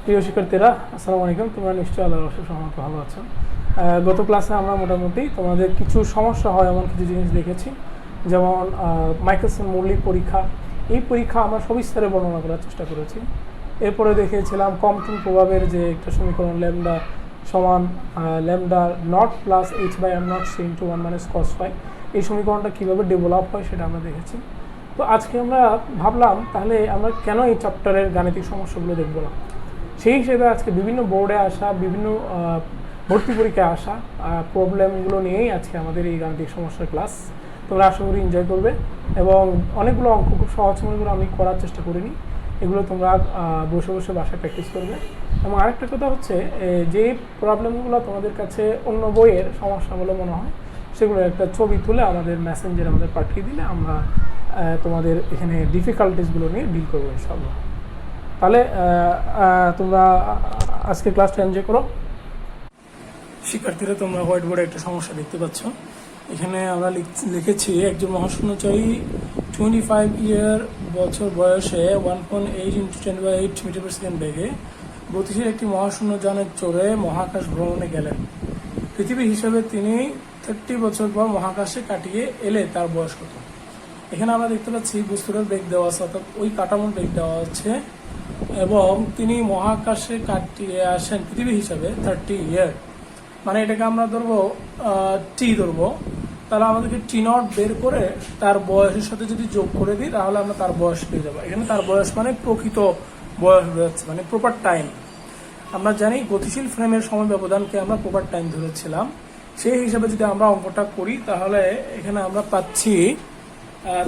প্রিয় শিক্ষার্থীরা, আসসালামু আলাইকুম। তোমরা নিশ্চয়ই আল্লাহর অশেষ রহমতে ভালো আছো। গত ক্লাসে আমরা মোটামুটি তোমাদের কিছু সমস্যা হয় এমন কিছু জিনিস দেখেছি, যেমন মাইকেলসন মৌলিক পরীক্ষা। এই পরীক্ষা আমরা সবিস্তারে বর্ণনা করার চেষ্টা করেছি। এরপরে দেখিয়েছিলাম কম্পন প্রভাবের যে একটা সমীকরণ ল্যামডা সমান lambda naught plus h by m naught c into 1 minus cos phi. এই সমীকরণটা কীভাবে ডেভেলপ হয় সেটা আমরা দেখেছি। তো আজকে আমরা ভাবলাম তাহলে আমরা কেন এই চ্যাপ্টারের গাণিতিক সমস্যাগুলো দেখবো না। সেই হিসেবে আজকে বিভিন্ন বোর্ডে আসা, বিভিন্ন ভর্তি পরীক্ষায় আসা প্রবলেমগুলো নিয়েই আজকে আমাদের এই গাণিতিক সমস্যার ক্লাস। তোমরা আশা করি এনজয় করবে এবং অনেকগুলো অঙ্ক খুব সহজ মনেগুলো আমি করার চেষ্টা করিনি, এগুলো তোমরা বসে বসে বাসায় প্র্যাকটিস করবে। এবং আরেকটা কথা হচ্ছে, যে প্রবলেমগুলো তোমাদের কাছে অন্য বইয়ের সমস্যা বলে মনে হয়, সেগুলো একটা ছবি তুলে আমাদের মেসেঞ্জারে আমাদের পাঠিয়ে দিলে আমরা তোমাদের এখানে ডিফিকাল্টিসগুলো নিয়ে ডিল করবো ইনশাআল্লাহ। তাহলে তোমরা আজকে ক্লাসটা এনজয় করো। শিক্ষার্থীরা, তোমরা হোয়াইট বোর্ডে একটা সমস্যা দেখতে পাচ্ছ। এখানে আমরা লিখেছি একজন মহাশূন্যচারী 25 ইয়ার বছর বয়সে 1.8 × 10⁸ মিটার পার সেকেন্ড বেগে গতিশীল একটি মহাশূন্য যানের চড়ে মহাকাশ ভ্রমণে গেলেন। পৃথিবী হিসেবে তিনি 30 বছর পর মহাকাশে কাটিয়ে এলে তার বয়স কত? এখানে আমরা দেখতে পাচ্ছি বস্তুটার বেগ দেওয়া আছে, অর্থাৎ ওই কাঠামোর বেগ দেওয়া আছে, এবং তিনি মহাকাশে কাটিয়ে আসেন পৃথিবী হিসাবে 30 ইয়ার। মানে এটাকে আমরা ধরবো টি ধরবো। তাহলে আমাদেরকে টি নট বের করে তার বয়সের সাথে যদি যোগ করে দিই তাহলে আমরা তার বয়স পেয়ে যাবো। এখানে তার বয়স মানে প্রকৃত বয়স হচ্ছে, মানে প্রপার টাইম। আমরা জানি গতিশীল ফ্রেমের সময় ব্যবধানকে আমরা প্রপার টাইম ধরেছিলাম। সেই হিসাবে যদি আমরা অঙ্কটা করি তাহলে এখানে আমরা পাচ্ছি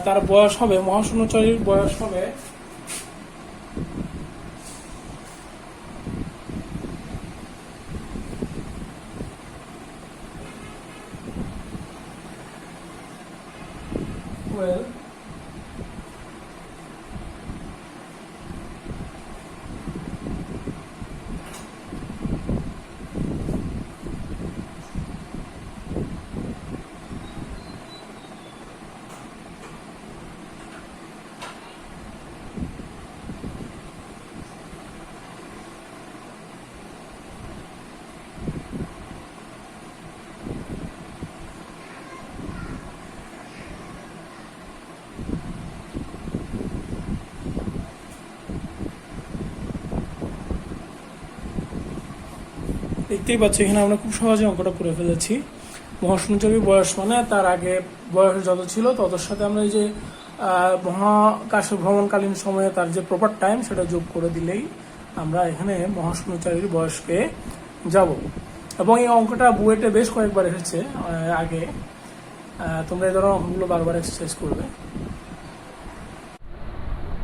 তার বয়স হবে, মহাশূন্যচারীর বয়স হবে দেখতেই পাচ্ছি। এখানে আমরা খুব সহজে অঙ্কটা করে ফেলেছি। মহাশূন্যচারীর বয়স মানে তার আগে বয়স যত ছিল ততর সাথে আমরা এই যে মহাকাশে ভ্রমণকালীন সময়ে তার যে প্রপার টাইম সেটা যোগ করে দিলেই আমরা এখানে মহাশূন্যচারীর বয়স পেয়ে যাব। এবং এই অঙ্কটা বুয়েটে বেশ কয়েকবার এসেছে আগে। তোমরা এই ধরনের অঙ্কগুলো বারবার এক্সারসাইজ করবে।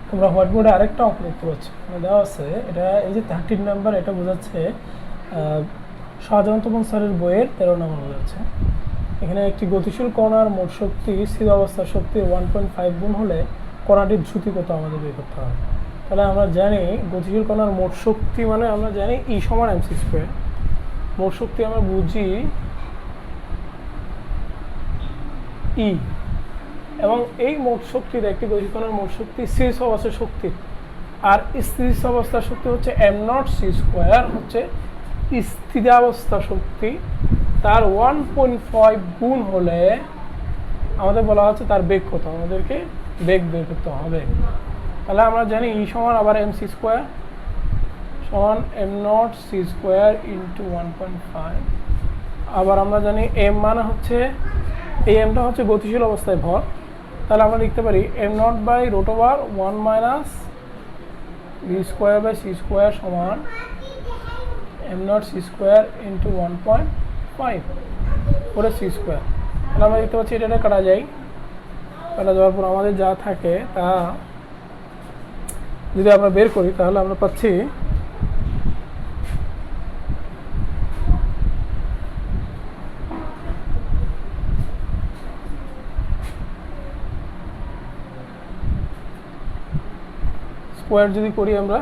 তোমরা হোয়াইট বোর্ডে আরেকটা অঙ্ক দেখতে পাচ্ছ, দেওয়া আছে। এটা এই যে 13 নাম্বার, এটা বোঝাচ্ছে শাহজাহান তপন স্যারের বইয়ের 13 নম্বর বোঝাচ্ছে। এখানে একটি গতিশীল কণার মোট শক্তি স্থির অবস্থার শক্তির 1.5 গুণ হলে কণাটির দ্রুতি কত আমাদের বের করতে হবে। তাহলে আমরা জানি গতিশীল কণার মোট শক্তি মানে আমরা জানি ই সমান mc স্কোয়ার। মোট শক্তি আমরা বুঝি ই, এবং এই মোট শক্তির একটি গতিশীল কণার মোট শক্তি স্থির অবস্থার শক্তি, আর স্থির অবস্থার শক্তি হচ্ছে m0 c স্কোয়ার, হচ্ছে স্থিরাবস্থা শক্তি। তার 1.5 গুণ হলে আমাদের বলা হচ্ছে তার বেগ কত, আমাদেরকে বেগ বের করতে হবে। তাহলে আমরা জানি ই সমান আবার mc স্কোয়ার সমান m0 c স্কোয়ার ইন্টু 1.5। আবার আমরা জানি m মানে হচ্ছে, এই এমটা হচ্ছে গতিশীল অবস্থায় ভর। তাহলে আমরা লিখতে পারি m0 by root over 1 minus v square by c square সমান m0 c স্কোয়ার ইন্টু 1.5 করে c স্কোয়ার। তাহলে আমরা দেখতে পাচ্ছি এটা কাটা যায়। কাটা যাওয়ার পর আমাদের যা থাকে তা যদি আমরা বের করি তাহলে আমরা পাচ্ছি স্কোয়ার যদি করি, আমরা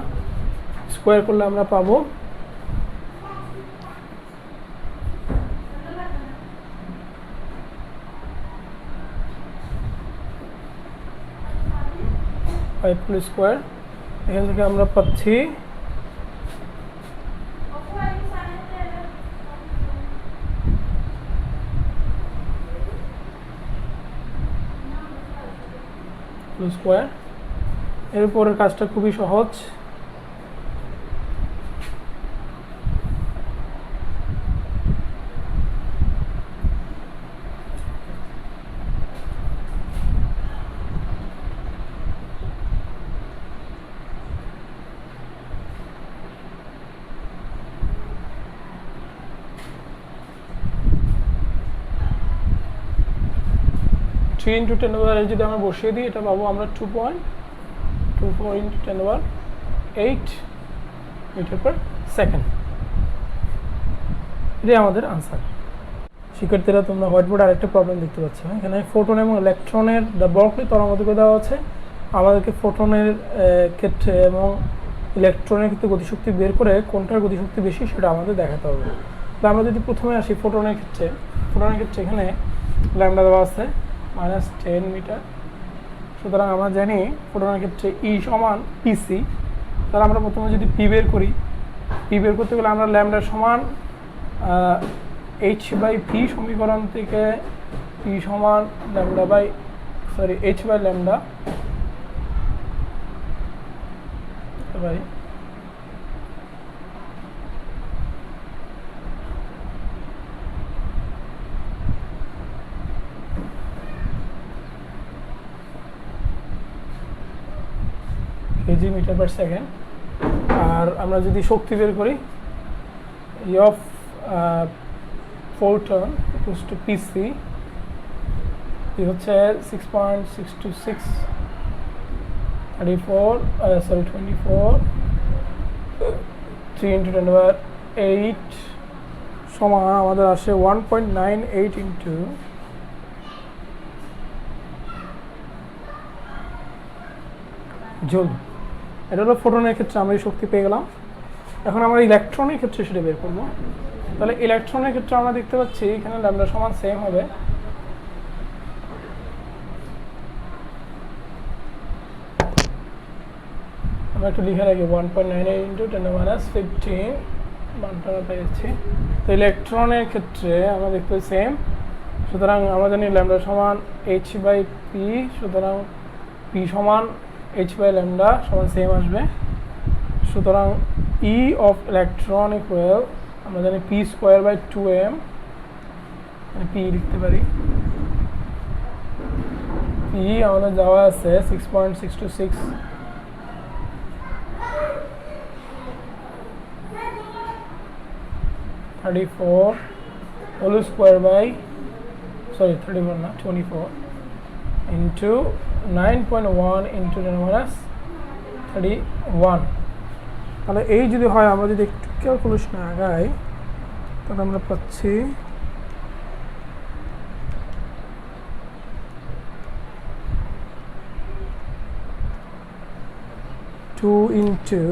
স্কোয়ার করলে আমরা পাবো 5 হোল স্কোয়ার। এখান থেকে আমরা পাচ্ছি স্কোয়ার। এরপরের কাজটা খুবই সহজ। থ্রি ইন্টু 10⁻⁸ যদি আমরা বসিয়ে দিই, এটা পাবো আমরা 2.24 ইন্টু 10⁸8 মিটার পার সেকেন্ড। এটাই আমাদের আনসার। শিক্ষার্থীরা, তোমরা হোয়াইট বোর্ডে আরেকটা প্রবলেম দেখতে পাচ্ছ। এখানে ফোটন এবং ইলেকট্রনের দ্য বর্কলি তরঙ্গদৈর্ঘ্য দেওয়া আছে। আমাদেরকে ফোটনের ক্ষেত্রে এবং ইলেকট্রনের ক্ষেত্রে গতিশক্তি বের করে কোনটার গতিশক্তি বেশি সেটা আমাদের দেখাতে হবে। তো আমরা যদি প্রথমে আসি ফোটনের ক্ষেত্রে এখানে ল্যামডা দেওয়া আছে -10 মিটার। সুতরাং আমরা জানি ফোটনের ক্ষেত্রে ই সমান পিসি। তাহলে আমরা প্রথমে যদি পি বের করি, পি বের করতে গেলে আমরা ল্যামডা সমান h/p সমীকরণ থেকে p সমান h/λ পারি। Kg metre per second. আর আমরা যদি শক্তি বের করি, E of photon equals to PC, হচ্ছে 6.626 24 3 ইন্টু 10⁸8 সমান আমাদের আসে 1.98 ইন্টু জুল। এটা হলো ফোটনের ক্ষেত্রে আমরা এই শক্তি পেয়ে গেলাম। এখন আমরা ইলেকট্রনের ক্ষেত্রে সেটা বের করবো। তাহলে ইলেকট্রনের ক্ষেত্রে আমরা দেখতে পাচ্ছি এখানে ল্যামডা সমান সেম হবে। আমরা একটু লিখে রাখি 1.98 ইন্টু 10⁻15 মানটা পেয়েছি। তো ইলেকট্রনের ক্ষেত্রে আমরা দেখতে পাচ্ছি সেম। সুতরাং আমরা জানি ল্যামডা সমান h/p, সুতরাং p সমান h/λ সমান সেম আসবে। সুতরাং E of electron equal আমরা জানি p²/2m, p লিখতে পারি। p আমাদের দেওয়া আছে 6.626 34 whole square by 34 না 24 into 9.1 into 10⁻31। তাহলে এই যদি হয়, আমরা যদি একটু ক্যালকুলেশনে আগাই, তাহলে আমরা পাচ্ছি 2 into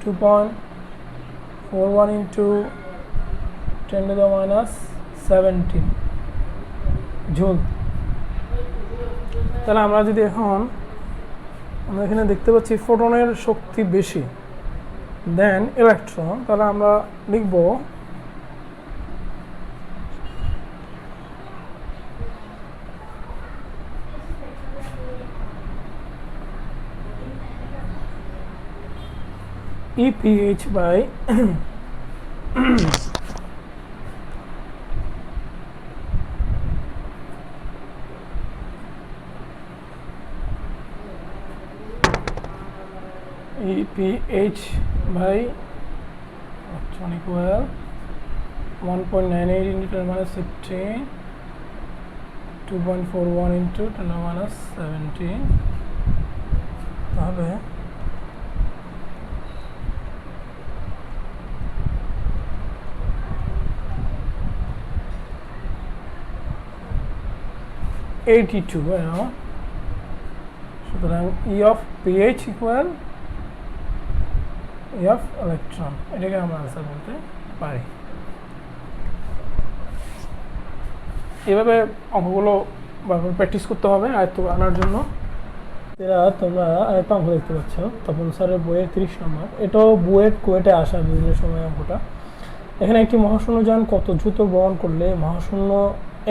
2.41 into 10⁻17 জুল। তাহলে আমরা যদি এখন আমরা এখানে দেখতে পাচ্ছি ফোটনের শক্তি বেশি দেন ইলেকট্রন, তাহলে আমরা লিখব EPH by EPH by electron equal 1.98 into 10⁻15 2.41 into 10⁻17 তাহলে 82 সুতরাং E of pH equal E of electron, এটাকে আমরা আনসার বলতে পারি। এভাবে অঙ্কগুলো বারবার প্র্যাকটিস করতে হবে আয়ত্ত আনার জন্য। এরা তোমরা আরেকটা অঙ্ক দেখতে পাচ্ছ তপন স্যারের বইয়ের 30 নম্বর, এটাও বুয়েট কুয়েটে আসা বিভিন্ন সময় অঙ্কটা। এখানে একটি মহাশূন্যযান কত দ্রুত ভ্রমণ করলে মহাশূন্য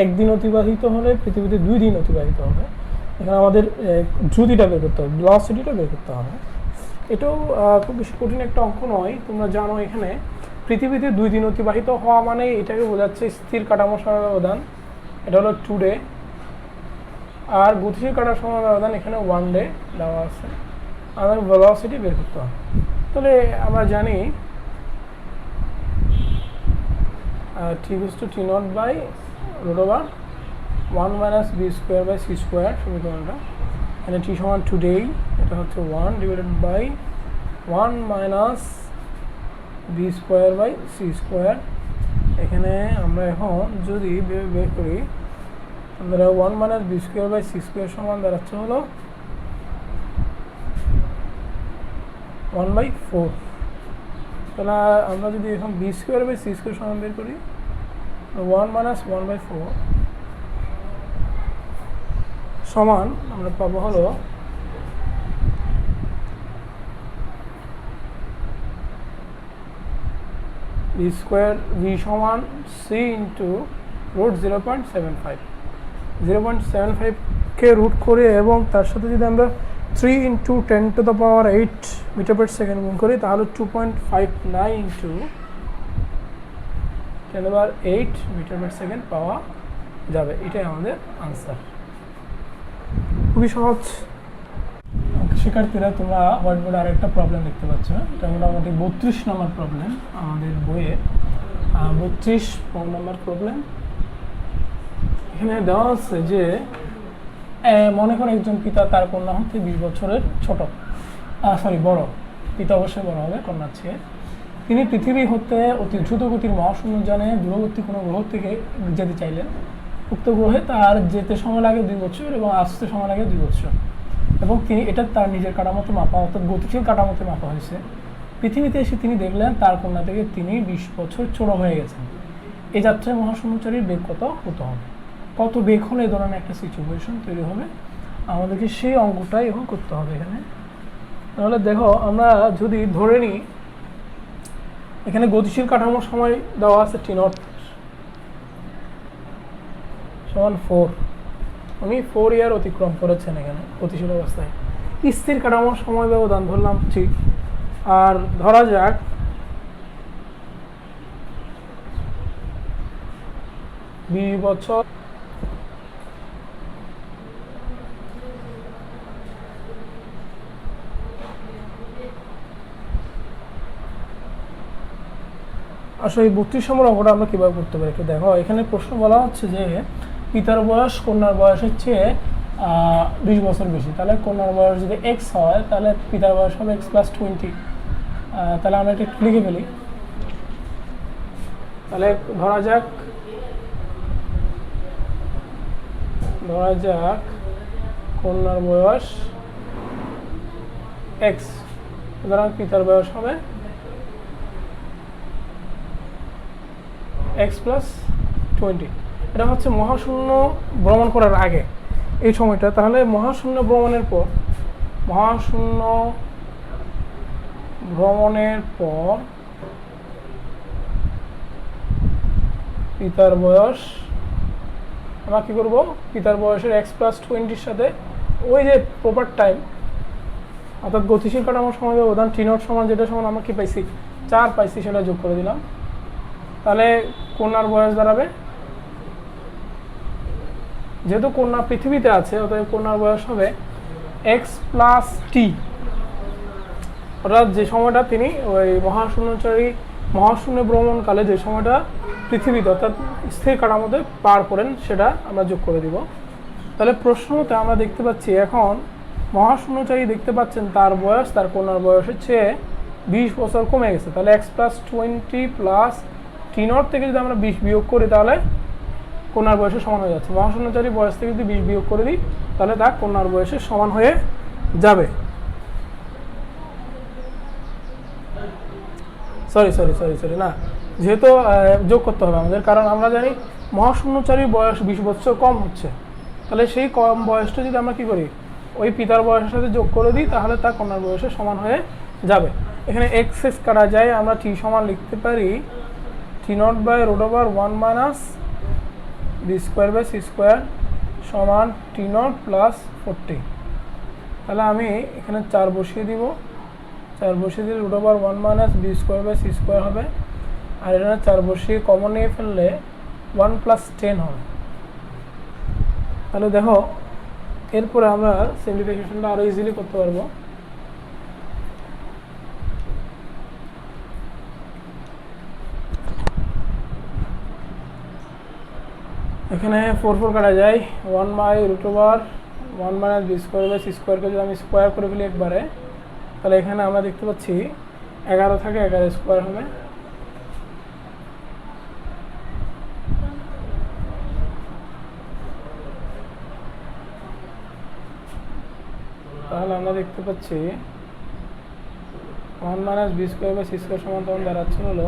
একদিন অতিবাহিত হলে পৃথিবীতে 2 দিন অতিবাহিত হবে। এখানে আমাদের দ্রুতিটা বের করতে হবে, ভেলোসিটিটা বের করতে হবে। এটাও খুব বেশি কঠিন একটা অঙ্ক নয়। তোমরা জানো এখানে পৃথিবীতে 2 দিন অতিবাহিত হওয়া মানে এটাকে বোঝাচ্ছে স্থির কাঠামো সময় ব্যবধান, এটা হলো 2 ডে। আর গতিশীল কাটার সময় ব্যবধান এখানে 1 ডে দেওয়া আছে। আমাদের ভেলোসিটি বের করতে হবে। তাহলে আমরা জানি t equals to t0 by root over 1 minus b square by c square সমীকরণটা। এখানে t সমান 2 ডে, এটা হচ্ছে 1 divided by 1 minus b square by c square. এখানে আমরা এখন যদি বের করি, আমরা 1 minus b square by c square সমান দাঁড়াচ্ছে হলো 1/4। তাহলে আমরা যদি এখন b square by c square সমান বের করি, 1 মাইনাস 1/4 সমান আমরা পাবো হলো b স্কোয়ার v সমান c ইন্টু রুট 0.75। 0.75কে রুট করে এবং তার সাথে যদি আমরা 3 into 10 to the power 8 metre per second গুণ করি, তাহলে 2.59 into 10 power 8 metre per second পাওয়া যাবে। এটাই আমাদের আনসার। খুবই সহজ। শিক্ষার্থীরা তোমরা হোয়াইট বোর্ডে আরেকটা প্রবলেম দেখতে পাচ্ছ, এটা মোটামুটি 32 নম্বর প্রবলেম আমাদের বইয়ে। 32 নম্বর প্রবলেম। এখানে দেওয়া আছে যে মনে করো একজন পিতা তার কন্যা হতে 20 বছরের ছোট, বড়। পিতা অবশ্যই বড় হবে কন্যার চেয়ে। তিনি পৃথিবী হতে অতি দ্রুত গতির মহাশূন্যযানে দূরবর্তী কোনো গ্রহ থেকে যেতে চাইলেন। উক্ত গ্রহে তার যেতে সময় লাগে 2 বছর এবং আসতে সময় লাগে 2 বছর, এবং তিনি এটা তার নিজের কাঠামোতে মাপা, অর্থাৎ গতিশীল কাঠামোতে মাপা হয়েছে। পৃথিবীতে এসে তিনি দেখলেন তার কন্যা থেকে তিনি 20 বছর ছোট হয়ে গেছেন। এই যাত্রায় মহাশূন্যচারীর বেগ কত হতে হবে? কত বেগ হলে এই ধরনের একটা সিচুয়েশন তৈরি হবে, আমাদেরকে সেই অঙ্কটাই এখন করতে হবে এখানে। তাহলে দেখো, আমরা যদি ধরে নিই এখানে গতিশীল কাঠামোর সময় দেওয়া আছে t0 সমান 4। উনি 4 ইয়ার অতিক্রম করেছেন এখানে গতিশীল অবস্থায়। স্থির কাঠামোর সময় ব্যবধান ধরলাম 3, আর ধরা যাক বছর। আসলে 32 নম্বর অঙ্কটা আমরা কীভাবে করতে পারি একটু দেখো। এখানে প্রশ্ন বলা হচ্ছে যে পিতার বয়স কন্যার বয়সের চেয়ে 20 বছর বেশি। তাহলে কন্যার বয়স যদি x হয়, তাহলে পিতার বয়স হবে x + 20। তাহলে আমরা এটা একটু লিখে ফেলি। তাহলে ধরা যাক কন্যার বয়স x, সুতরাং পিতার বয়স হবে x + 20। এটা হচ্ছে মহাশূন্য ভ্রমণ করার আগে এই সময়টা। তাহলে মহাশূন্য ভ্রমণের পর পিতার বয়স, আমরা কী করবো, পিতার বয়সের x + 20-র সাথে ওই যে প্রপার টাইম, অর্থাৎ গতিশীল কাঠামোর সময় ব্যবধান t0 সমান, যেটা সমান আমরা কি পাইছি 4 পাইছি, সেটা যোগ করে দিলাম। তাহলে কন্যার বয়স দাঁড়াবে, যেহেতু কন্যা পৃথিবীতে আছে অতএব কন্যার বয়স হবে x + t, অর্থাৎ যে সময়টা তিনি ওই মহাশূন্য ভ্রমণকালে যে সময়টা পৃথিবীতে অর্থাৎ স্থির কাঠামোতে পার করেন সেটা আমরা যোগ করে দিব। তাহলে প্রশ্ন মতে আমরা দেখতে পাচ্ছি এখন মহাশূন্যচারী দেখতে পাচ্ছেন তার বয়স তার কন্যার বয়সের চেয়ে 20 বছর কমে গেছে। তাহলে x + 20 + t0 থেকে যদি আমরা 20 বিয়োগ করি, তাহলে কন্যার বয়সের সমান হয়ে যাচ্ছে। মহাশূন্যচারী বয়স থেকে যদি 20 বিয়োগ করে দিই, তাহলে তা কন্যার বয়সের সমান হয়ে যাবে। সরি না, যেহেতু যোগ করতে হবে আমাদের, কারণ আমরা জানি মহাশূন্যচারীর বয়স 20 বছর কম হচ্ছে। তাহলে সেই কম বয়সটা যদি আমরা কী করি, ওই পিতার বয়সের সাথে যোগ করে দিই তাহলে তার কন্যার বয়সের সমান হয়ে যাবে। এখানে এক্সেস করা যায়, আমরা টি সমান লিখতে পারি T0/√1 মাইনাস b²/c² সমান T0 প্লাস 40। তাহলে আমি এখানে 4 বসিয়ে দিব, 4 বসিয়ে দিলে √1 মাইনাস b²/c² হবে, আর এখানে 4 বসিয়ে কমন নিয়ে ফেললে 1 প্লাস 10 হবে। তাহলে দেখো এরপরে আমরা সিম্পলিফিকেশনটা আরও ইজিলি করতে পারবো। এখানে 4 কাটা যায়, 1/√1 মাইনাস b²/c² যদি আমি স্কোয়ার করে ফেলি একবারে, তাহলে এখানে আমরা দেখতে পাচ্ছি 11 থাকে 11 স্কোয়ার হবে। তাহলে আমরা দেখতে পাচ্ছি 1 মাইনাস b²/c² সমান তখন দাঁড়াচ্ছে হলো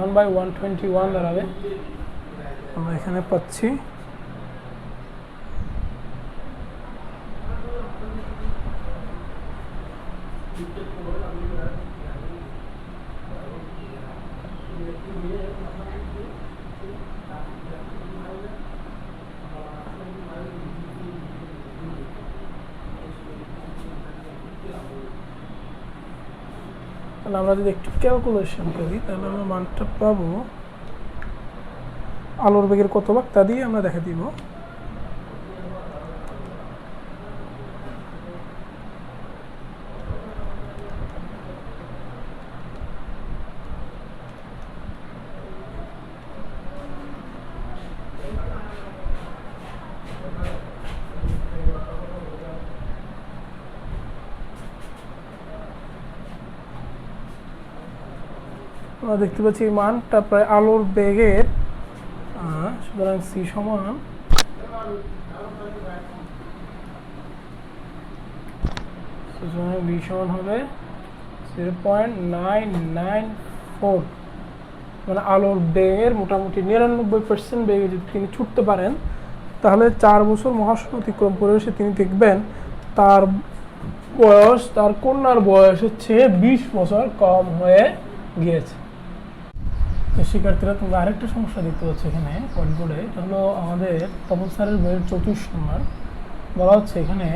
1/121 দাঁড়াবে। আমরা এখানে পাচ্ছি তাহলে আমরা যদি একটু ক্যালকুলেশন করি তাহলে আমরা মানটা পাবো, আলোর বেগের কত ভাগ তা দিয়ে আমরা দেখা দিব। আমরা দেখতে পাচ্ছি এই মানটা প্রায় আলোর বেগের, সুতরাং সি সমান বি সমান হবে 0.994, মানে আলোর বেগের মোটামুটি 99% বেগে যদি তিনি ছুটতে পারেন তাহলে 4 বছর মহাশূন্য অতিক্রম করে এসে তিনি দেখবেন তার বয়স তার কন্যার বয়সের চেয়ে 20 বছর কম হয়ে গিয়েছে। শিক্ষার্থীরা তোমরা আরেকটা সমস্যা দেখতে পাচ্ছ এখানে পয়েন্ট বোর্ডে, এটা হলো আমাদের তপন স্যারের বইয়ের 34 নম্বর। বলা হচ্ছে এখানে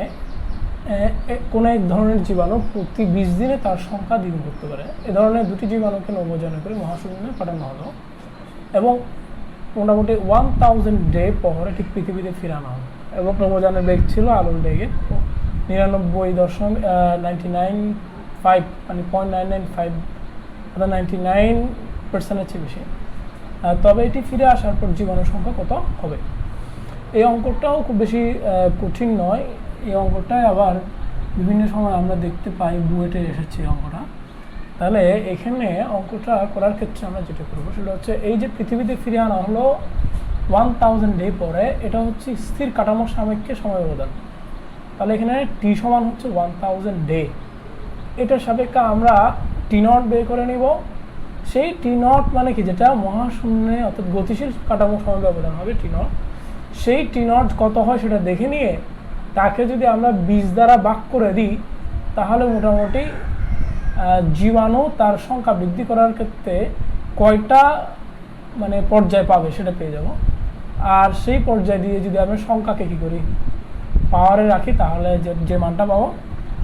কোনো এক ধরনের জীবাণু প্রতি 20 দিনে তার সংখ্যা দ্বিগুণ করতে পারে। এ ধরনের দুটি জীবাণুকে নৌযানে করে মহাশূন্যে পাঠানো হলো এবং মোটামুটি 1000 ডে পর ঠিক পৃথিবীতে ফিরানো হলো, এবং নৌযানের বেগ ছিল আলোর বেগের 99.995, মানে 0.995, অর্থাৎ 99%-এর চেয়ে বেশি। তবে এটি ফিরে আসার পর জীবাণুর সংখ্যা কত হবে? এই অঙ্কটাও খুব বেশি কঠিন নয়। এই অঙ্কটাই আবার বিভিন্ন সময় আমরা দেখতে পাই বুয়েটে এসেছে অঙ্কটা। তাহলে এখানে অঙ্কটা করার ক্ষেত্রে আমরা যেটা করবো সেটা হচ্ছে এই যে পৃথিবীতে ফিরে আনা হলো 1000 ডে পরে, এটা হচ্ছে স্থির কাঠামোর সাপেক্ষে সময় ব্যবধান। তাহলে এখানে টি সমান হচ্ছে 1000 ডে, এটার সাপেক্ষে আমরা T0 বের করে নিব। সেই T0 মানে কি, যেটা মহাশূন্যে অর্থাৎ গতিশীল কাঠামো সময় ব্যবধান হবে T0, সেই T0 কত হয় সেটা দেখে নিয়ে তাকে যদি আমরা 20 দ্বারা ভাগ করে দিই তাহলে মোটামুটি জীবাণু তার সংখ্যা বৃদ্ধি করার ক্ষেত্রে কয়টা মানে পর্যায় পাবে সেটা পেয়ে যাব। আর সেই পর্যায় দিয়ে যদি আমরা সংখ্যাকে কী করি, পাওয়ারে রাখি, তাহলে যে মানটা পাবো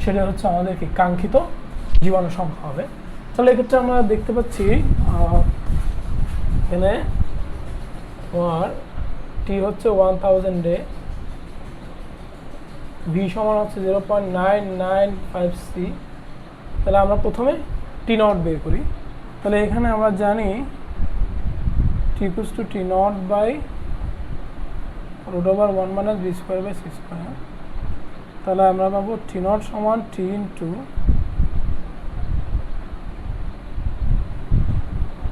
সেটা হচ্ছে আমাদের কি কাঙ্ক্ষিত জীবাণু সংখ্যা হবে। তাহলে এক্ষেত্রে আমরা দেখতে পাচ্ছি এখানে টি হচ্ছে 1000 ডে, ভি সমান হচ্ছে 0.995c। তাহলে আমরা প্রথমে T0 বের করি। তাহলে এখানে আমরা জানি T equals to T0/√1 minus b²/c²। তাহলে আমরা পাবো T0 সমান T ইন্টু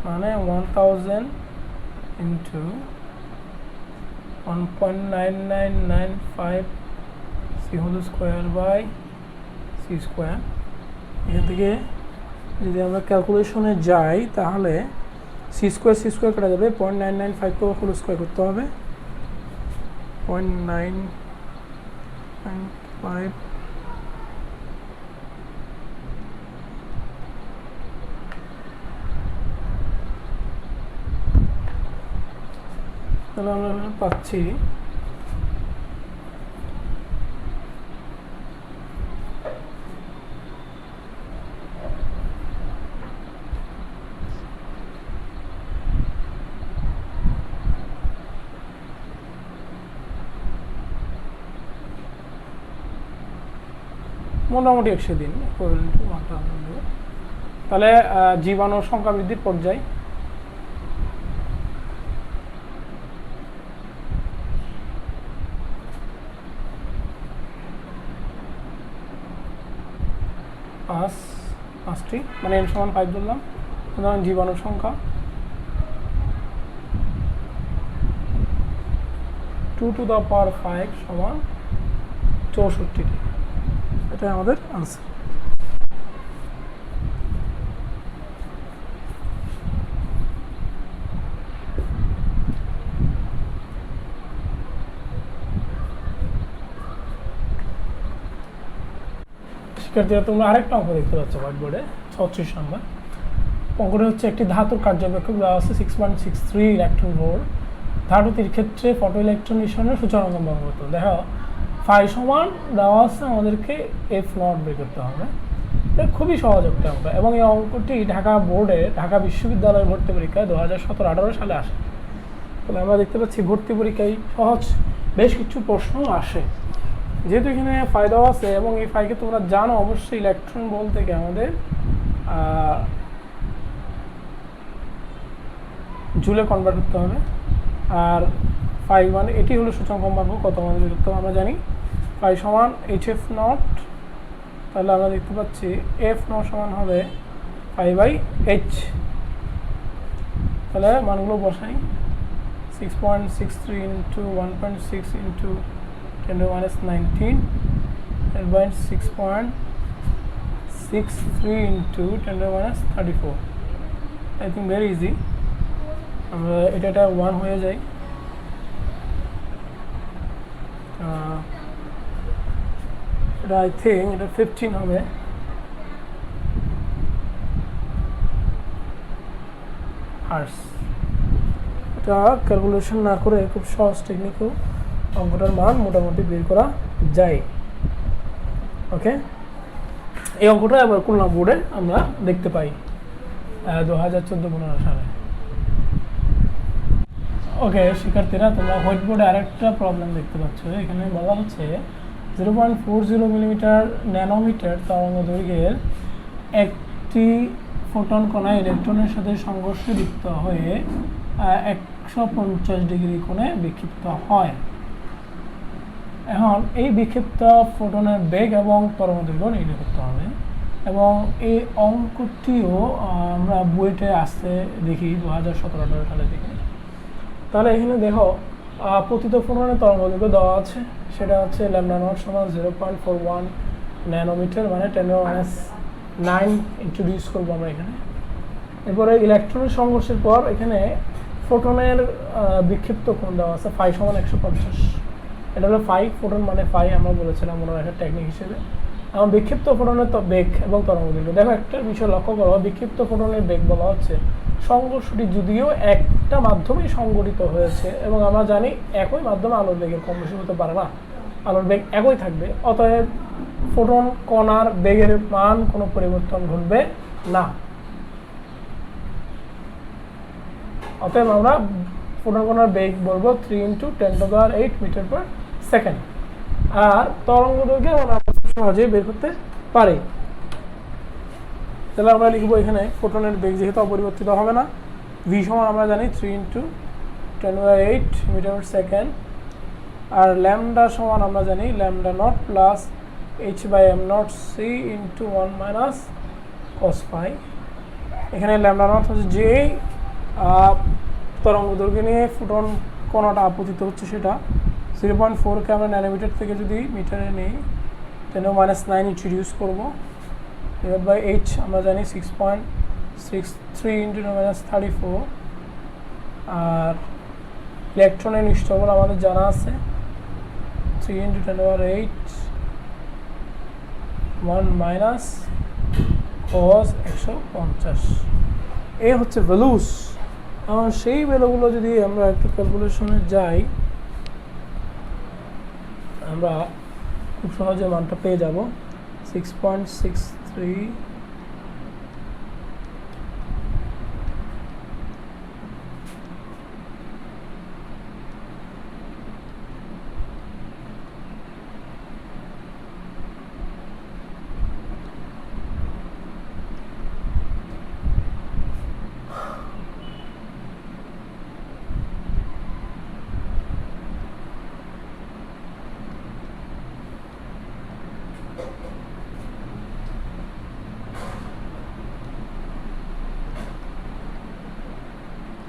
মানে 1000 ইন্টু 1.9995 c²/c²। এখান থেকে যদি আমরা ক্যালকুলেশনে যাই তাহলে c² কাটা যাবে, 0.995 হোল স্কোয়ার করতে হবে, 0.995 তাহলে আমরা পাচ্ছি মোটামুটি 100 দিন। তাহলে জীবাণুর সংখ্যা বৃদ্ধির পর্যায় পাঁচটি, মানে n সমান 5 ধরলাম। সুতরাং জীবাণুর সংখ্যা 2 to the power 5 সমান 64টি। এটাই আমাদের আনসার। শিক্ষার্থীরা তোমরা আরেকটা অঙ্ক দেখতে পাচ্ছ হোয়াইট বোর্ডে, 36 নম্বর অঙ্কটা হচ্ছে একটি ধাতুর কার্যবেক্ষক দেওয়া আছে 6.63 ইলেকট্রন ভোল্ট। ধাতুটির ক্ষেত্রে ফটো ইলেকট্রন নিঃসরণের সূচনা কম্পাঙ্ক কত? দেখো ফাই সমান দেওয়া আছে, আমাদেরকে F0 বের করতে হবে। এটা খুবই সহজ একটা অঙ্ক, এবং এই অঙ্কটি ঢাকা বোর্ডে ঢাকা বিশ্ববিদ্যালয়ের ভর্তি পরীক্ষায় 2017-18 সালে আসে। তাহলে আমরা দেখতে পাচ্ছি ভর্তি পরীক্ষায় সহজ বেশ কিছু প্রশ্ন আসে। যেহেতু এখানে ফাই দেওয়া আছে এবং এই ফাইকে তোমরা জানো অবশ্যই ইলেকট্রন ভোল্ট থেকে আমাদের জুলে কনভার্ট করতে হবে। আর ফাই মানে এটি হলো সূচক কম্পাঙ্ক কত আমাদের বের করতে হবে। আমরা জানি ফাই সমান HF0, তাহলে আমরা দেখতে পাচ্ছি F0 সমান হবে π/h। তাহলে মানগুলো বসাই, 6.63 into 1.6 into 10⁻19 6.63 into 10⁻34। I think very easy. আমরা এটা 1 হয়ে যায়, এটা আই থিঙ্ক এটা 15 হবে। হার্স। এটা ক্যালকুলেশন না করে খুব সহজ টেকনিকেও অঙ্কটার মান মোটামুটি বের করা যায়। ওকে, এই অঙ্কটা এবার খুলনা বোর্ডে আমরা দেখতে পাই 2014-15 সালে। ওকে শিক্ষার্থীরা, তোমরা হোয়াইট বোর্ডে আরেকটা প্রবলেম দেখতে পাচ্ছ। এখানে বলা হচ্ছে 0.40 মিলিমিটার ন্যানোমিটার তরঙ্গ দৈর্ঘ্যের একটি ফোটন কণা ইলেকট্রনের সাথে সংঘর্ষে লিপ্ত হয়ে 150 ডিগ্রি কোণে বিক্ষিপ্ত হয়। এখন এই বিক্ষিপ্ত ফোটনের বেগ এবং তরঙ্গ দৈর্ঘ্য নির্ণয় করতে হবে, এবং এই অঙ্কটিও আমরা বইতে আসতে দেখি 2017-18 সালে দেখি। তাহলে এখানে দেখো পতিত ফোটনের তরঙ্গ দৈর্ঘ্য দেওয়া আছে, সেটা হচ্ছে λ0 সমান 0.41 ন্যানোমিটার, মানে 10⁻9 ইন্ট্রোডিউস করবো আমরা এখানে। এরপরে ইলেকট্রনের সংঘর্ষের পর এখানে ফোটনের বিক্ষিপ্ত কোণ দেওয়া আছে ফাই সমান 150। এটা হলো ফাই, ফোটন মানে ফাই আমরা বলেছিলাম মনে রাখার টেকনিক হিসেবে। এবং বিক্ষিপ্ত ফোটনের বেগ এবং তরঙ্গ দৈর্ঘ্য। দেখো একটা বিষয় লক্ষ্য করো, বিক্ষিপ্ত ফোটনের বেগ বলা হচ্ছে সংঘর্ষটি যদিও একটা মাধ্যমেই সংঘটিত হয়েছে, এবং আমরা জানি একই মাধ্যমে আলোর বেগের কম বেশি হতে পারে না, আলোর বেগ একই থাকবে। অতএব ফোটন কণার বেগের মান কোনো পরিবর্তন ঘটবে না। অতএব আমরা ফোটন কণার বেগ বলবো 3 × 10⁸ মিটার পার সেকেন্ড। আর তরঙ্গ দৈর্ঘ্য আমরা সহজেই বের করতে পারি। তাহলে আমরা লিখবো এখানে ফোটনের বেগ যেহেতু অপরিবর্তিত হবে না, ভি সমান আমরা জানি 3 × 10⁸ মিটার পার সেকেন্ড। আর ল্যামডা সমান আমরা জানি λ0 plus h/m0 c into 1 - cos phi। এখানে λ0 হচ্ছে যে তরঙ্গ দৈর্ঘ্য নিয়ে ফোটন কণাটা আপতিত হচ্ছে সেটা 0.4কে আমরা ন্যানোমিটার থেকে যদি মিটারে নিই 10⁻9 ইন্ট্রোডিউস করবো, h আমরা জানি 6.63 ইন্টু 10⁻34। আর ইলেকট্রনের নিষ্ঠবল আমাদের জানা আছে 3 into 10 to the power 8 1 minus cos 150 এই হচ্ছে ভ্যালুস। এখন সেই ভ্যালুগুলো যদি আমরা একটু ক্যালকুলেশনে যাই আমরা খুব সহজে মানটা পেয়ে যাব 6.63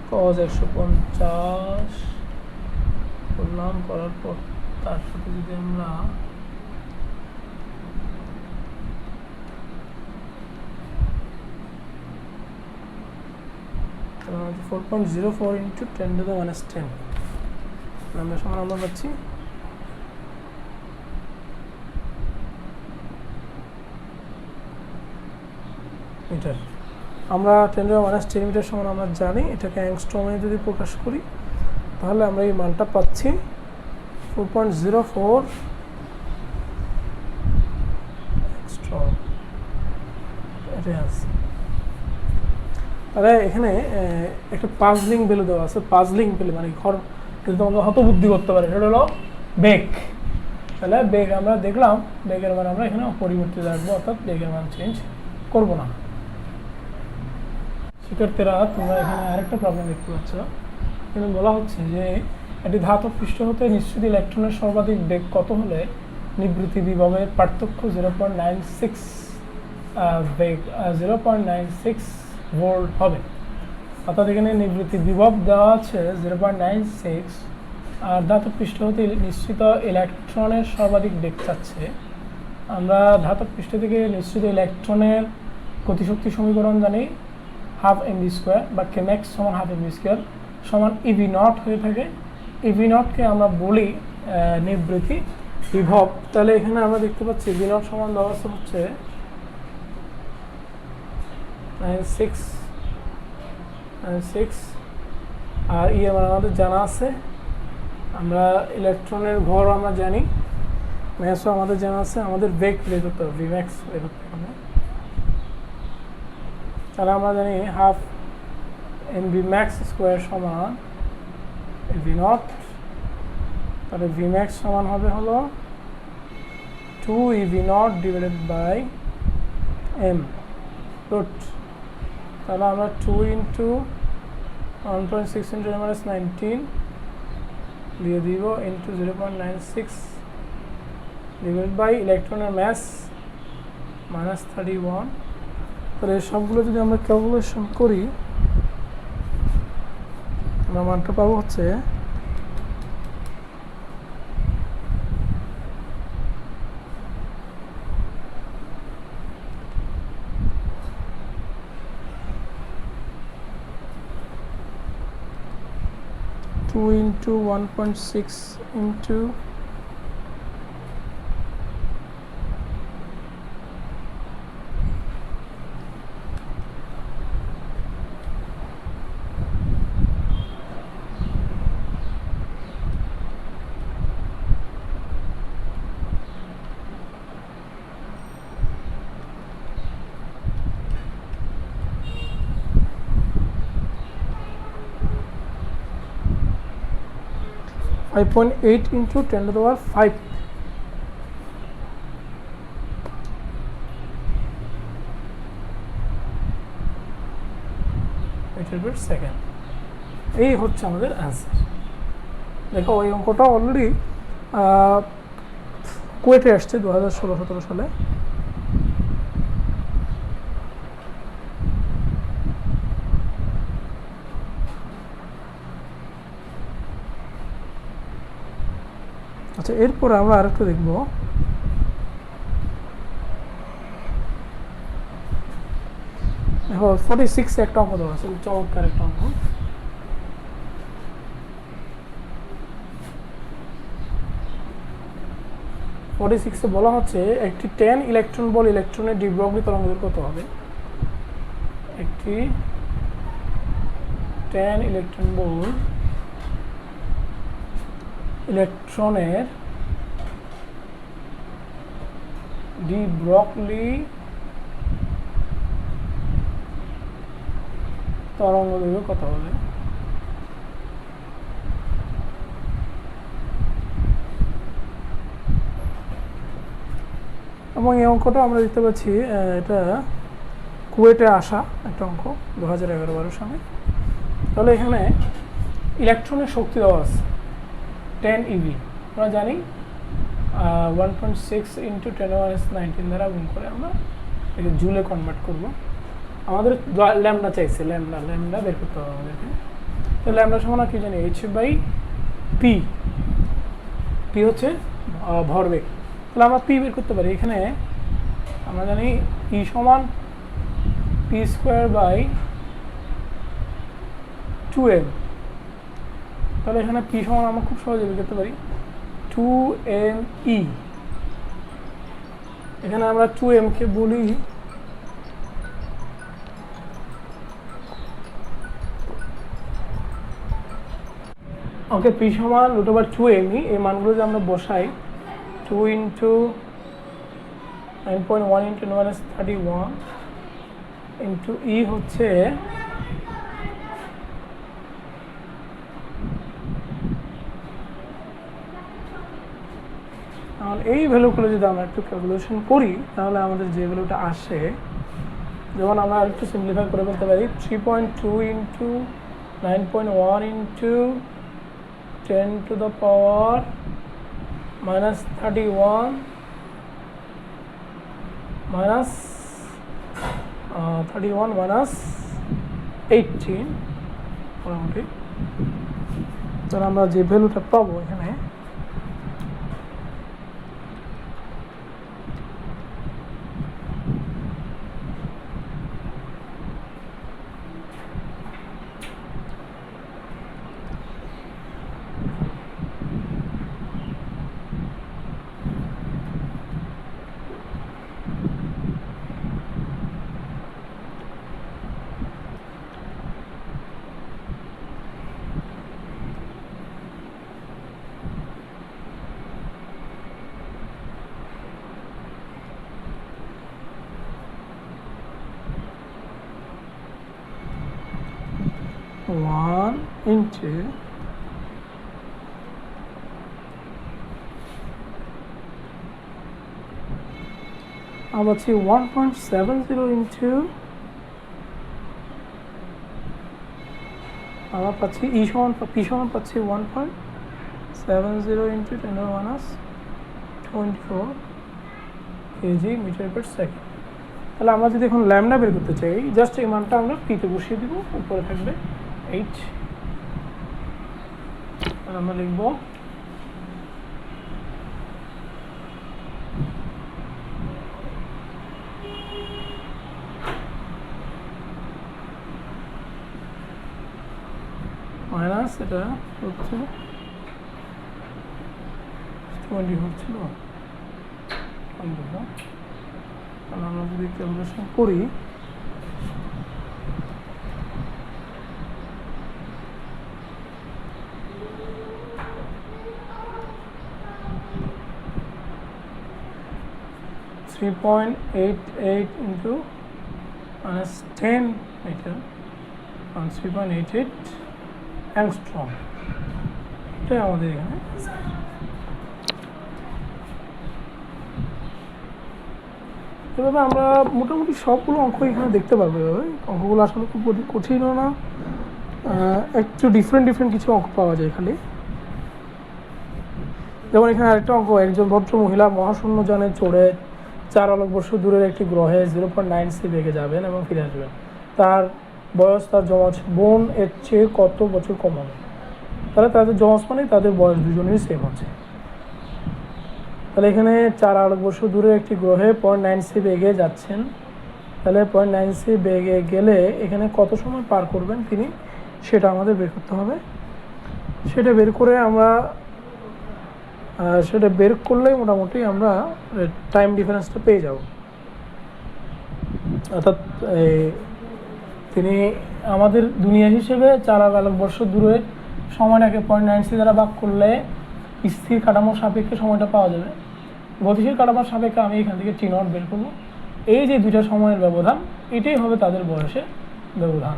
cos 150 করলাম, করার পর তার সাথে যদি আমরা তাহলে 4.04 into 10 to the minus 10 আমরা সমান আমরা পাচ্ছি মিটার। আমরা 10 to the minus 10 মিটার সমান আমরা জানি, এটাকে অ্যাংস্ট্রমে যদি প্রকাশ করি তাহলে আমরা এই মানটা পাচ্ছি 4.04 অ্যাংস্ট্রম। এটাই আছে। তাহলে এখানে একটা পাজলিং ভ্যালু দেওয়া আছে, পাজলিং ভ্যালু মানে ঘর যদি তোমাকে হতবুদ্ধি করতে পারে সেটা হলো বেগ। তাহলে বেগ আমরা দেখলাম, বেগের মান আমরা এখানে অপরিবর্তিত রাখবো, অর্থাৎ বেগের মান চেঞ্জ করবো না। শিক্ষার্থীরা তোমরা এখানে আরেকটা প্রবলেম দেখতে পাচ্ছ, এখানে বলা হচ্ছে যে একটি ধাতব পৃষ্ঠ হতে নিঃসৃত ইলেকট্রনের সর্বাধিক বেগ কত হলে নিবৃত্তি বিভবের পার্থক্য 0.96 বেগ 0.96 ভোল্ট হবে। অর্থাৎ এখানে নিবৃত্তি বিভব দেওয়া আছে 0.96 আর ধাতব পৃষ্ঠ হতে নিঃসৃত ইলেকট্রনের সর্বাধিক বেগ চাচ্ছে। আমরা ধাতব পৃষ্ঠ থেকে নিঃসৃত ইলেকট্রনের গতিশক্তি সমীকরণ জানি হাফ এমভি স্কোয়ার বা কেম্যাক্স সমান হাফ এমভি স্কোয়ার সমান ইভি নট হয়ে থাকে। ইভি নটকে আমরা বলি নিবৃত্তি বিভব। তাহলে এখানে আমরা দেখতে পাচ্ছি ইভি নট সমান দেওয়া হচ্ছে 96 আর ই আমার আমাদের জানা আছে। আমরা ইলেকট্রনের ভর আমরা জানি, ম্যাসও আমাদের জানা আছে, আমাদের বেগ বের করতে হবে, ভিম্যাক্স বের করতে হবে। তাহলে আমরা জানি হাফ এমভি ম্যাক্স স্কোয়ার সমান ভি নট। তাহলে ভি ম্যাক্স সমান হবে হলো 2 EV naught divided by m root. তাহলে আমরা 2 ইন্টু 1.6 ইন্টু 19 দিয়ে দিব ইন্টু 0.96 ডিভাইডেড বাই ইলেকট্রনের ম্যাস -31। তাহলে এই সবগুলো যদি আমরা ক্যালকুলেশন করি আমরা মানটা পাবো হচ্ছে 2 into 1.6 into 5.8 into 10 to the power 5 metre per second. এই হচ্ছে আমাদের অ্যান্সার। দেখো ওই অঙ্কটা অলরেডি কুয়েটে আসছে 2016-17 সালে। আচ্ছা, এরপরে আমরা আরেকটু দেখব। দেখো 46 একটা অঙ্ক দেওয়া আছে, চমৎকার একটা অঙ্ক। 46-এ বলা হচ্ছে একটি 10 ইলেকট্রন বল ইলেকট্রনের ডি ব্রগলি তরঙ্গদৈর্ঘ্য কত হবে? একটি 10 ইলেকট্রন বল ইলেকট্রনের ডি ব্রগলি তরঙ্গদৈর্ঘ্য কত হবে? এবং এই অঙ্কটা আমরা দেখতে পাচ্ছি এটা কুয়েটে আসা একটা অঙ্ক 2011-12 সালে। তাহলে এখানে ইলেকট্রনের শক্তি দেওয়া আছে 10 eV, আমরা জানি 1.6 × 10⁻⁹ দ্বারা গুণ করে আমরা এটাকে জুলে কনভার্ট করব। আমাদের ল্যামডা চাইছে, ল্যামডা বের করতে হবে আমাদেরকে। তো ল্যামডা সমান কি জানি h/p, পি হচ্ছে ভরবেগ। তাহলে আমরা পি বের করতে পারি। এখানে আমরা জানি ই সমান p²/2m। তাহলে এখানে পি সমান আমরা খুব সহজে বের করতে পারি 2me। এখানে আমরা 2m কে বলি ওকে, পি সমান √2me। এই মানগুলো যে আমরা বসাই 2 × 9.1 × 10⁻31 ইন্টু ই হচ্ছে এই ভ্যালুগুলো যদি আমরা একটু ক্যালকুলেশন করি তাহলে আমাদের যে ভ্যালুটা আসে, যেমন আমরা একটু সিম্পলিফাই করে বলতে পারি 3.2 × 9.1 × 10⁻31 -18 মোটামুটি। তাহলে আমরা যে ভ্যালুটা পাবো এখানে আমরা পাচ্ছি 1.70 ইন্টু আমরা পাচ্ছি ই সমান পি সমান পাচ্ছি 1.70 into 10⁻24 KG metre per second. তাহলে আমরা যদি এখন ল্যামডা বের করতে চাই, জাস্ট এই মানটা আমরা পিতে বসিয়ে দিব, উপরে থাকবে 8। তাহলে আমরা লিখব মাইনাস, এটা হচ্ছে 20 হচ্ছিল। তাহলে আমরা যদি ক্যালকুলেশন করি (3.88 into -10 meter on 3.88 অ্যাংস্ট্রম), এটাই আমাদের এখানে। এভাবে আমরা মোটামুটি সবগুলো অঙ্ক এখানে দেখতে পারবো। এভাবে অঙ্কগুলো আসলে খুব কঠিনও না, একটু ডিফারেন্ট কিছু অঙ্ক পাওয়া যায় খালি। যেমন এখানে আরেকটা অঙ্ক, একজন ভদ্র মহিলা মহাশূন্য যানে চড়ে 4 আলোকবর্ষ দূরের একটি গ্রহে 0.9c বেগে যাবেন এবং ফিরে আসবেন। তার বয়স তার যমজ বোন এর চেয়ে কত বছর কম হবে? তাহলে তাদের যমজ মানে তাদের বয়স দুজনেরই সেম হচ্ছে। তাহলে এখানে 4 আলোকবর্ষ দূরের একটি গ্রহে 0.9c বেগে যাচ্ছেন। তাহলে 0.9c বেগে গেলে এখানে কত সময় পার করবেন তিনি, সেটা আমাদের বের করতে হবে। সেটা বের করে আমরা সেটা বের করলেই মোটামুটি আমরা টাইম ডিফারেন্সটা পেয়ে যাব। অর্থাৎ তিনি আমাদের দুনিয়া হিসেবে 4 আলোকবর্ষ দূরে সময়টাকে 0.96 দ্বারা ভাগ করলে স্থির কাঠামোর সাপেক্ষে সময়টা পাওয়া যাবে। গতিশীল কাঠামোর সাপেক্ষে আমি এখান থেকে T0 বের করবো। এই যে দুইটা সময়ের ব্যবধান, এটাই হবে তাদের বয়সের ব্যবধান।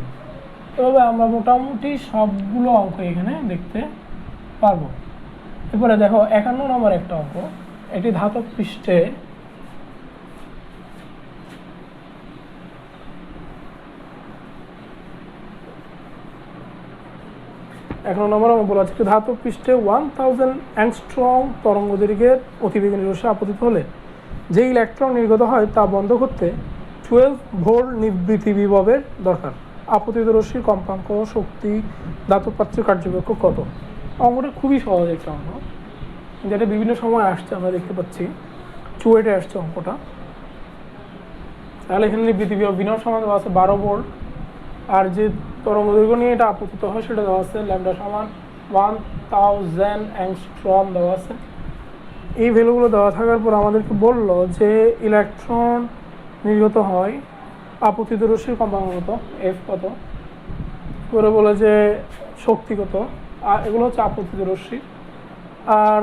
এভাবে আমরা মোটামুটি সবগুলো অঙ্ক এখানে দেখতে পারবো। এরপরে দেখো 51 নম্বর একটা অঙ্ক, এটি ধাতব পৃষ্ঠে বলা আছে ধাতব পৃষ্ঠে 1000 অ্যাংস্ট্রম তরঙ্গ দৈর্ঘ্যের অতিবেগুনি রশ্মি আপতিত হলে যে ইলেকট্রন নির্গত হয় তা বন্ধ করতে 12 ভোল্ট নিবৃত্তি বিভবের দরকার। আপতিত রশ্মির কম্পাঙ্ক শক্তি ধাতব পাত্রের কার্যপক্ষ কত? অঙ্কটা খুবই সহজ একটা অঙ্ক, যেটা বিভিন্ন সময় আসছে, আমরা দেখতে পাচ্ছি চুয়েটে আসছে অঙ্কটা। তাহলে এখানে নিবৃত্তি বিভব বিনয় সমান দেওয়া আছে 12 ভোল্ট, আর যে তরঙ্গ দৈর্ঘ্য নিয়ে এটা আপতিত হয় সেটা দেওয়া আছে ল্যামডা সমান 1000 অ্যাংস্ট্রম দেওয়া আছে। এই ভ্যালুগুলো দেওয়া থাকার পর আমাদেরকে বললো যে ইলেকট্রন নির্গত হয় আপতিত রশ্মির কম্পাঙ্ক কত, এফ কত, করে বলে যে শক্তি কত, আর এগুলো হচ্ছে আপতিত রশ্মি। আর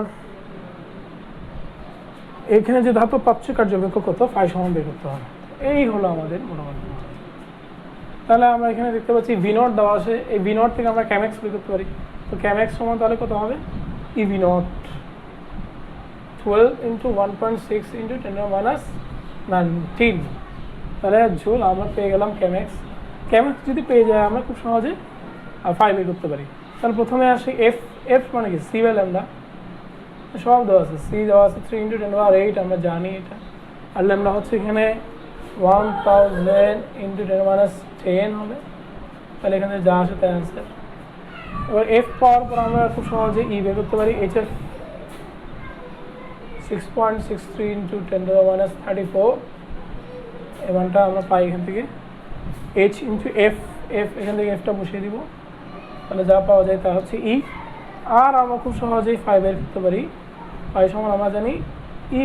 এখানে যে ধাতব পাত্রের কার্যপক্ষ কত, ফাই সমান বের করতে হবে। এই হলো আমাদের মোটামুটি। তাহলে আমরা এখানে দেখতে পাচ্ছি V0 দেওয়া আছে, এই V0 থেকে আমরা ক্যামেক্স বের করতে পারি। তো ক্যামেক্স সমান তাহলে কত হবে, EV0 12 × 1.6 × 10⁻⁹। তাহলে জুল আমরা পেয়ে গেলাম ক্যামেক্স। ক্যামেক্স যদি পেয়ে যায় আমরা খুব সহজে ফাই বের করতে পারি। তাহলে প্রথমে আসি এফ মানে কি, সি বাই ল্যামডা, সব দেওয়া আছে। সি দেওয়া আছে 3 × 10⁻8, আমরা জানি এটা। আর ল্যামডা হচ্ছে এখানে 1000 × 10⁻10 হবে। তাহলে এখানে যা আসে তাই অ্যান্সার। এবার এফ পাওয়ার পর আমরা খুব সহজে ই বের করতে পারি। এইচ এর 6.63 × 10⁻34, এমানটা আমরা পাই এখান থেকে। এইচ ইন্টু এফ, এখান থেকে এফটা বসিয়ে দিব, তাহলে যা পাওয়া যায় তা হচ্ছে ই। আর আমরা খুব সহজেই ফাই বের করতে পারি। ফাই সমান আমরা জানি ই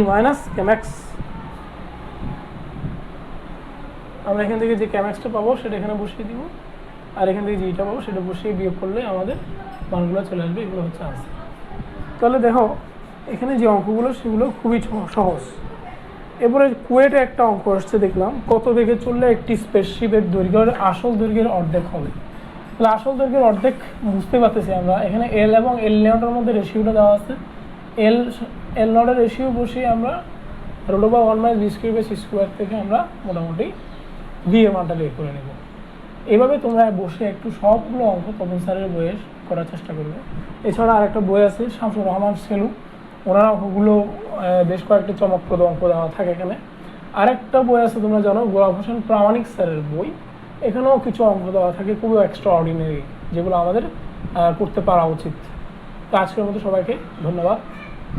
মাইনাস ক্যামেক্স। আমরা এখান থেকে যে ক্যামেক্সটা পাবো সেটা এখানে বসিয়ে দিব, আর এখান থেকে যেটা পাবো সেটা বসিয়ে বিয়োগ করলে আমাদের মানগুলো চলে আসবে। এগুলো হচ্ছে আনসার। তাহলে দেখো এখানে যে অঙ্কগুলো সেগুলো খুবই সহজ। এরপরে কুয়েটে একটা অঙ্ক আসছে, দেখলাম কত বেগে চললে একটি স্পেসশিপের দৈর্ঘ্যের আসল দৈর্ঘ্যের অর্ধেক হবে। তাহলে আসল দৈর্ঘ্যের অর্ধেক বুঝতে পারতেছি আমরা। এখানে এল এবং এল নটের মধ্যে রেশিওটা দেওয়া আছে। এল নটের রেশিও বসিয়ে আমরা √1/v²/c² থেকে আমরা মোটামুটি ভি এর মানটা বের করে নেব। এইভাবে তোমরা বসে একটু সবগুলো অঙ্ক তপন স্যারের বইয়ে করার চেষ্টা করবে। এছাড়া আরেকটা বই আছে শামসুর রহমান সেলু, ওনার অঙ্কগুলো বেশ কয়েকটি চমকপ্রদ অঙ্ক দেওয়া থাকে এখানে। আরেকটা বই আছে তোমরা জানো, গোলাপ হোসেন প্রামাণিক স্যারের বই, এখানেও কিছু অঙ্ক দেওয়া থাকে খুবই এক্সট্রা অর্ডিনারি, যেগুলো আমাদের করতে পারা উচিত। তো আজকের মতো সবাইকে ধন্যবাদ।